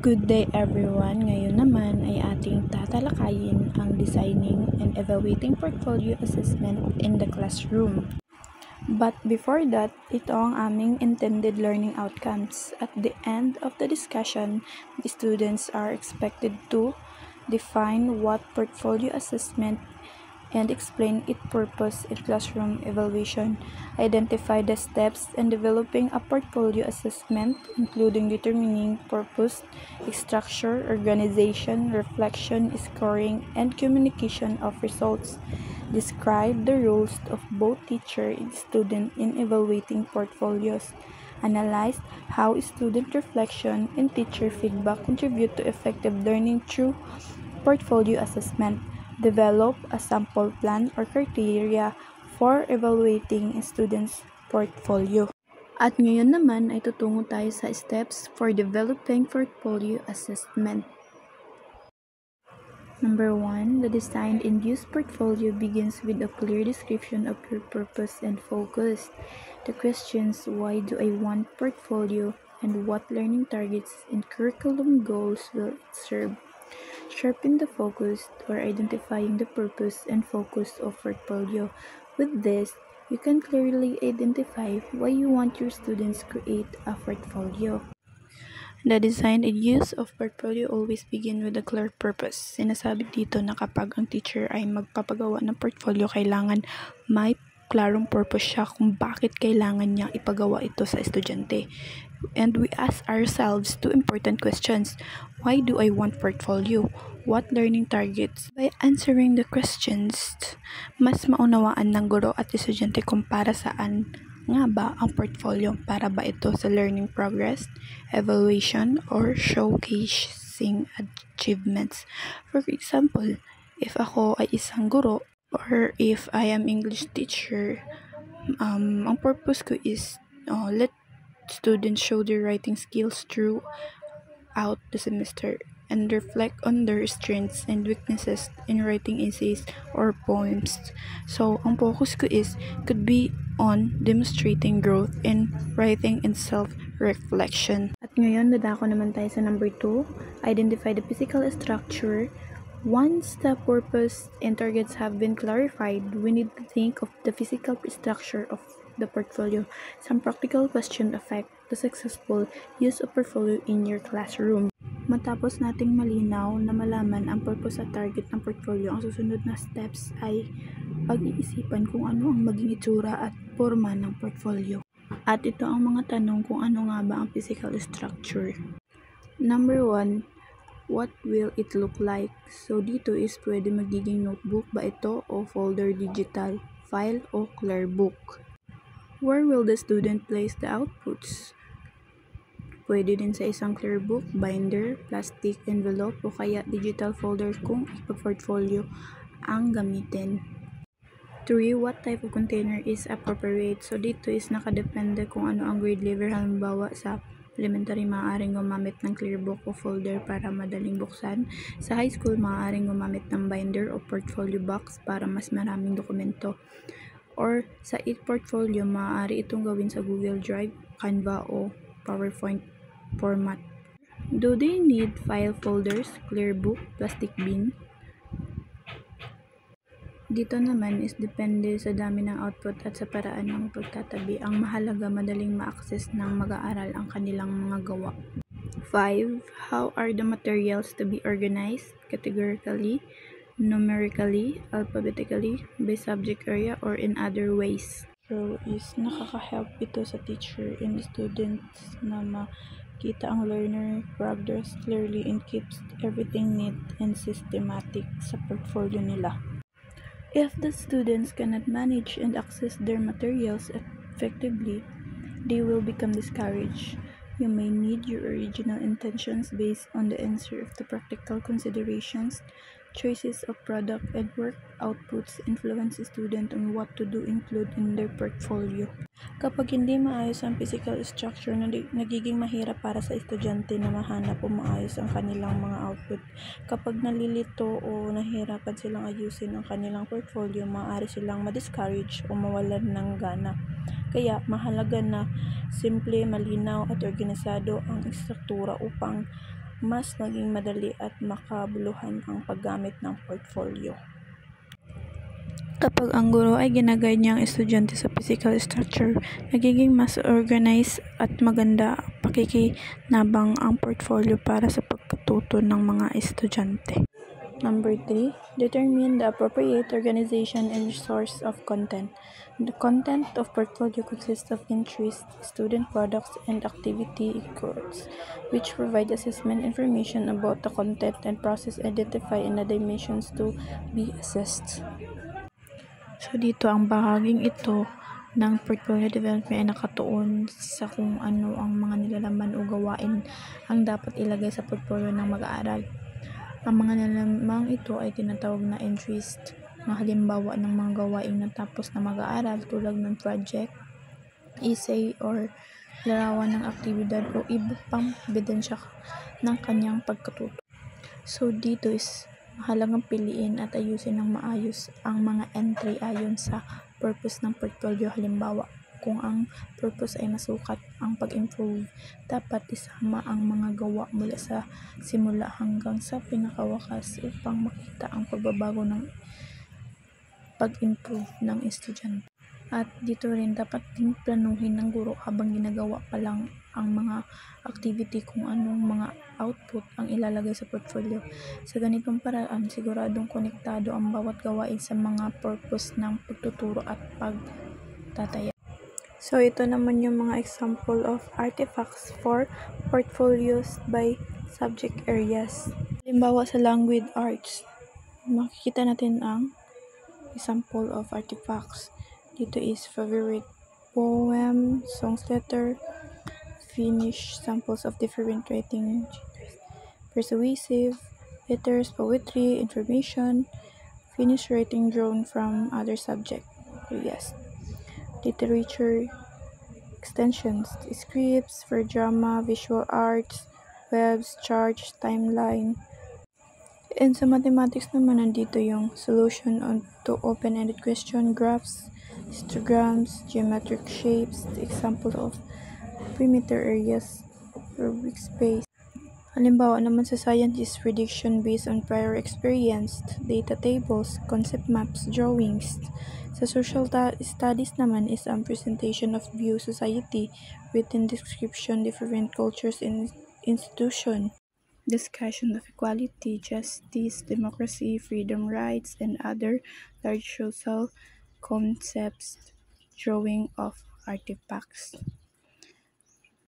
Good day everyone! Ngayon naman ay ating tatalakayin ang designing and evaluating portfolio assessment in the classroom. But before that, ito ang aming intended learning outcomes. At the end of the discussion, the students are expected to define what portfolio assessment and explain its purpose in classroom evaluation, identify the steps in developing a portfolio assessment, including determining purpose, structure, organization, reflection, scoring, and communication of results. Describe the roles of both teacher and student in evaluating portfolios. Analyze how student reflection and teacher feedback contribute to effective learning through portfolio assessment. Develop a sample plan or criteria for evaluating a student's portfolio. At ngayon naman ay tutungo tayo sa steps for developing portfolio assessment. Number 1, the design and use portfolio begins with a clear description of your purpose and focus. The questions, why do I want portfolio, and what learning targets and curriculum goals will it serve? Sharpen the focus or identifying the purpose and focus of portfolio. With this, you can clearly identify why you want your students create a portfolio. The design and use of portfolio always begin with a clear purpose. Sinasabi dito na kapag ang teacher ay magpapagawa ng portfolio, kailangan may klarong purpose siya kung bakit kailangan niyang ipagawa ito sa estudyante. And we ask ourselves two important questions. Why do I want portfolio? What learning targets? By answering the questions, mas maunawaan ng guro at estudyante kung para saan nga ba ang portfolio. Para ba ito sa learning progress, evaluation, or showcasing achievements? For example, if ako ay isang guro or if I am English teacher, ang purpose ko is let students show their writing skills throughout the semester and reflect on their strengths and weaknesses in writing essays or poems. So, ang focus ko could be on demonstrating growth in writing and self-reflection. At ngayon, dadako naman tayo sa number 2, identify the physical structure. Once the purpose and targets have been clarified, we need to think of the physical structure of the portfolio. Some practical questions affect the successful use of portfolio in your classroom. Matapos nating malinaw na malaman ang purpose at target ng portfolio, ang susunod na steps ay pag-iisipan kung ano ang maging itsura at forma ng portfolio. At ito ang mga tanong kung ano nga ba ang physical structure. Number 1, what will it look like? So dito is pwede magiging notebook ba ito o folder digital, file o clear book. Where will the student place the outputs? Pwede din sa isang clear book, binder, plastic envelope o kaya digital folder kung ipa-portfolio ang gamitin. 3, what type of container is appropriate? So dito is nakadepende kung ano ang grade level. Halimbawa sa elementary, maaaring gumamit ng clear book o folder para madaling buksan. Sa high school, maaaring gumamit ng binder o portfolio box para mas maraming dokumento. Or sa portfolio, maaari itong gawin sa Google Drive, Canva o PowerPoint format. Do they need file folders, clear book, plastic bin? Dito naman is depende sa dami ng output at sa paraan ng pagtatabi. Ang mahalaga, madaling ma-access ng mag-aaral ang kanilang mga gawa. 5, how are the materials to be organized? Categorically, numerically, alphabetically, by subject area, or in other ways. So is nakaka-help ito sa teacher and students na makita ang learner progress clearly and keeps everything neat and systematic sa portfolio nila. If the students cannot manage and access their materials effectively, they will become discouraged. You may need your original intentions based on the answer of the practical considerations. Choices of product and work outputs influence the student on what to do include in their portfolio. Kapag hindi maayos ang physical structure, nagiging mahirap para sa estudyante na mahanap o maayos ang kanilang mga output. Kapag nalilito o nahihirapan silang ayusin ang kanilang portfolio, maaari silang ma-discourage o mawalan ng gana. Kaya mahalaga na simple, malinaw at organisado ang struktura upang mas naging madali at makabuluhan ang paggamit ng portfolio. Kapag ang guro ay ginaguide niya ang estudyante sa physical structure, nagiging mas organized at maganda pakikinabang ang portfolio para sa pagkatuto ng mga estudyante. Number 3, determine the appropriate organization and source of content. The content of portfolio consists of entries, student products, and activity records, which provide assessment information about the content and process identified and the dimensions to be assessed. So dito ang bahaging ito ng portfolio development ay nakatuon sa kung ano ang mga nilalaman o gawain ang dapat ilagay sa portfolio ng mag-aaral. Ang mga nilalamang ito ay tinatawag na entries, na halimbawa ng mga gawaing natapos na mag-aaral tulad ng project, essay, or larawan ng aktibidad o iba pang ebidensya ng kanyang pagkatuto. So dito is mahalagang piliin at ayusin ng maayos ang mga entry ayon sa purpose ng portfolio. Halimbawa, kung ang purpose ay masukat ang pag-improve, dapat isama ang mga gawa mula sa simula hanggang sa pinakawakas upang makita ang pagbabago ng pag-improve ng estudyante. At dito rin dapat din planuhin ng guro habang ginagawa pa lang ang mga activity kung anong mga output ang ilalagay sa portfolio. Sa ganitong paraan, siguradong konektado ang bawat gawain sa mga purpose ng pagtuturo at pagtataya. So ito naman yung mga example of artifacts for portfolios by subject areas. Halimbawa sa language arts, makikita natin ang example of artifacts. Dito is favorite poem, songs letter, finished samples of different writing, persuasive letters, poetry, information, finished writing drawn from other subject areas, literature extensions, scripts for drama, visual arts, webs, charts, timeline. And sa mathematics naman, nandito yung solution to open-ended question, graphs, histograms, geometric shapes, example of perimeter areas, Rubik space. Halimbawa naman sa science is prediction based on prior experience, data tables, concept maps, drawings. Sa social studies naman is ang presentation of view society, written description, different cultures and institution, discussion of equality, justice, democracy, freedom, rights, and other large social concepts, drawing of artifacts.